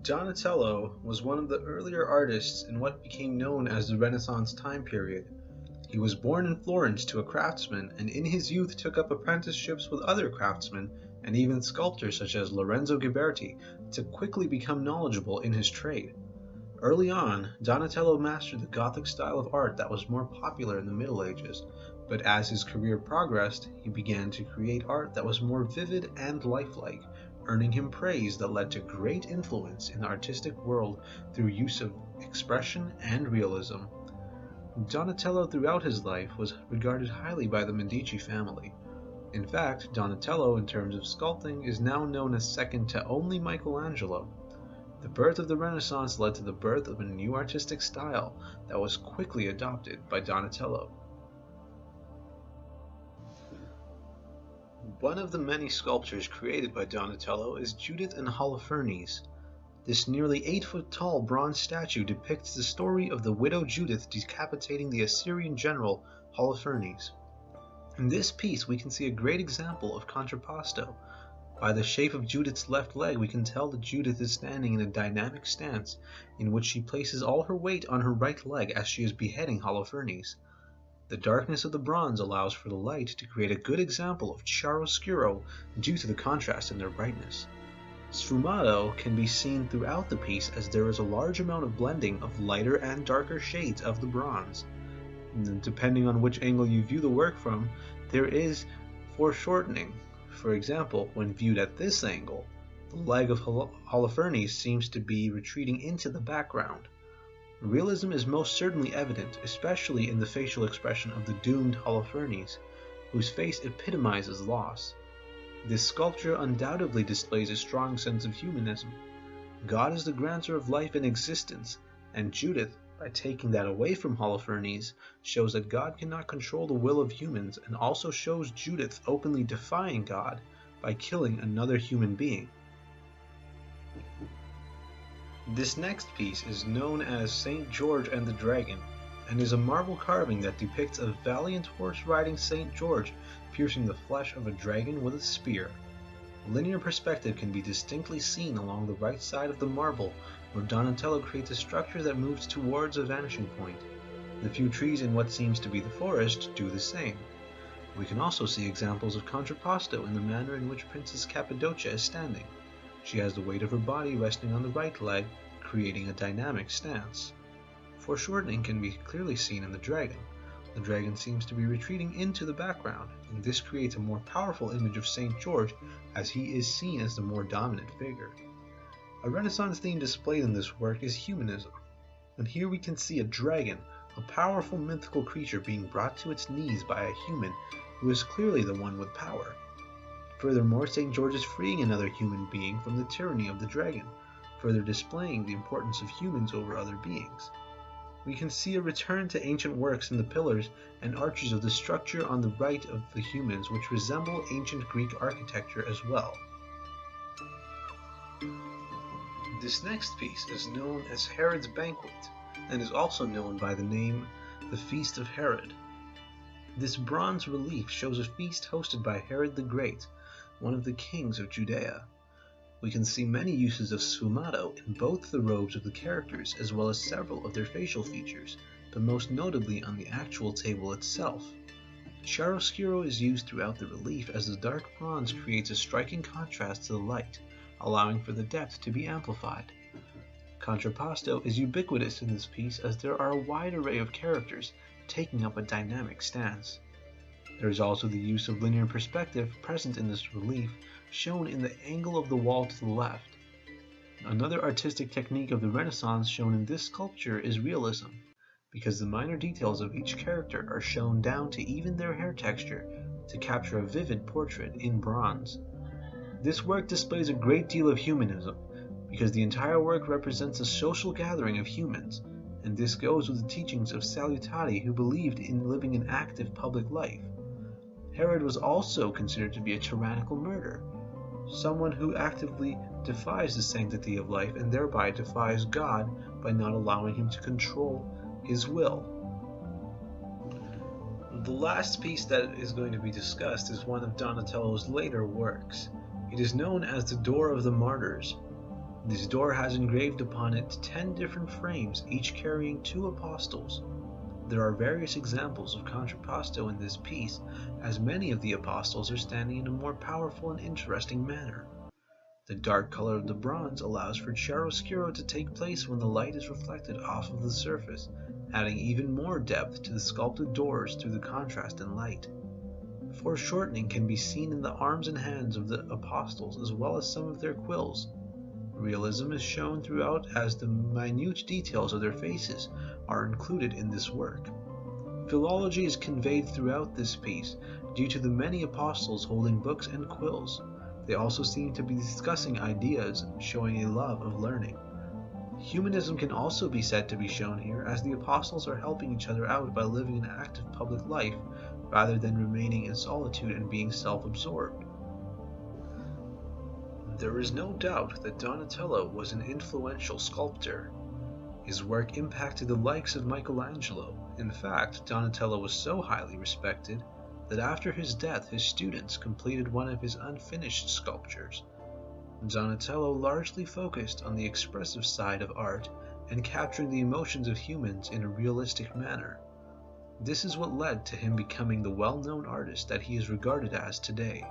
Donatello was one of the earlier artists in what became known as the Renaissance time period. He was born in Florence to a craftsman, and in his youth took up apprenticeships with other craftsmen and even sculptors such as Lorenzo Ghiberti to quickly become knowledgeable in his trade. Early on, Donatello mastered the Gothic style of art that was more popular in the Middle Ages, but as his career progressed, he began to create art that was more vivid and lifelike, earning him praise that led to great influence in the artistic world through use of expression and realism. Donatello throughout his life was regarded highly by the Medici family. In fact, Donatello in terms of sculpting is now known as second to only Michelangelo. The birth of the Renaissance led to the birth of a new artistic style that was quickly adopted by Donatello. One of the many sculptures created by Donatello is Judith and Holofernes. This nearly 8-foot tall bronze statue depicts the story of the widow Judith decapitating the Assyrian general Holofernes. In this piece we can see a great example of contrapposto. By the shape of Judith's left leg we can tell that Judith is standing in a dynamic stance in which she places all her weight on her right leg as she is beheading Holofernes. The darkness of the bronze allows for the light to create a good example of chiaroscuro due to the contrast in their brightness. Sfumato can be seen throughout the piece as there is a large amount of blending of lighter and darker shades of the bronze. And depending on which angle you view the work from, there is foreshortening. For example, when viewed at this angle, the leg of Holofernes seems to be retreating into the background. Realism is most certainly evident, especially in the facial expression of the doomed Holofernes, whose face epitomizes loss. This sculpture undoubtedly displays a strong sense of humanism. God is the grantor of life and existence, and Judith, by taking that away from Holofernes, shows that God cannot control the will of humans, and also shows Judith openly defying God by killing another human being. This next piece is known as St. George and the Dragon, and is a marble carving that depicts a valiant horse-riding St. George piercing the flesh of a dragon with a spear. Linear perspective can be distinctly seen along the right side of the marble, where Donatello creates a structure that moves towards a vanishing point. The few trees in what seems to be the forest do the same. We can also see examples of contrapposto in the manner in which Princess Cappadocia is standing. She has the weight of her body resting on the right leg, creating a dynamic stance. Foreshortening can be clearly seen in the dragon. The dragon seems to be retreating into the background, and this creates a more powerful image of St. George as he is seen as the more dominant figure. A Renaissance theme displayed in this work is humanism, and here we can see a dragon, a powerful mythical creature being brought to its knees by a human who is clearly the one with power. Furthermore, St. George is freeing another human being from the tyranny of the dragon, further displaying the importance of humans over other beings. We can see a return to ancient works in the pillars and arches of the structure on the right of the humans, which resemble ancient Greek architecture as well. This next piece is known as Herod's Banquet, and is also known by the name The Feast of Herod. This bronze relief shows a feast hosted by Herod the Great, one of the kings of Judea. We can see many uses of sfumato in both the robes of the characters as well as several of their facial features, but most notably on the actual table itself. Chiaroscuro is used throughout the relief as the dark bronze creates a striking contrast to the light, allowing for the depth to be amplified. Contrapposto is ubiquitous in this piece as there are a wide array of characters taking up a dynamic stance. There is also the use of linear perspective present in this relief, shown in the angle of the wall to the left. Another artistic technique of the Renaissance shown in this sculpture is realism, because the minor details of each character are shown down to even their hair texture to capture a vivid portrait in bronze. This work displays a great deal of humanism, because the entire work represents a social gathering of humans, and this goes with the teachings of Salutati, who believed in living an active public life. Herod was also considered to be a tyrannical murderer, someone who actively defies the sanctity of life and thereby defies God by not allowing him to control his will. The last piece that is going to be discussed is one of Donatello's later works. It is known as the Door of the Martyrs. This door has engraved upon it 10 different frames, each carrying 2 apostles. There are various examples of contrapposto in this piece, as many of the apostles are standing in a more powerful and interesting manner. The dark color of the bronze allows for chiaroscuro to take place when the light is reflected off of the surface, adding even more depth to the sculpted doors through the contrast in light. Foreshortening can be seen in the arms and hands of the apostles as well as some of their quills. Realism is shown throughout as the minute details of their faces are included in this work. Philology is conveyed throughout this piece due to the many apostles holding books and quills. They also seem to be discussing ideas, showing a love of learning. Humanism can also be said to be shown here, as the apostles are helping each other out by living an active public life rather than remaining in solitude and being self-absorbed. There is no doubt that Donatello was an influential sculptor. His work impacted the likes of Michelangelo. In fact, Donatello was so highly respected that after his death his students completed one of his unfinished sculptures. Donatello largely focused on the expressive side of art and capturing the emotions of humans in a realistic manner. This is what led to him becoming the well-known artist that he is regarded as today.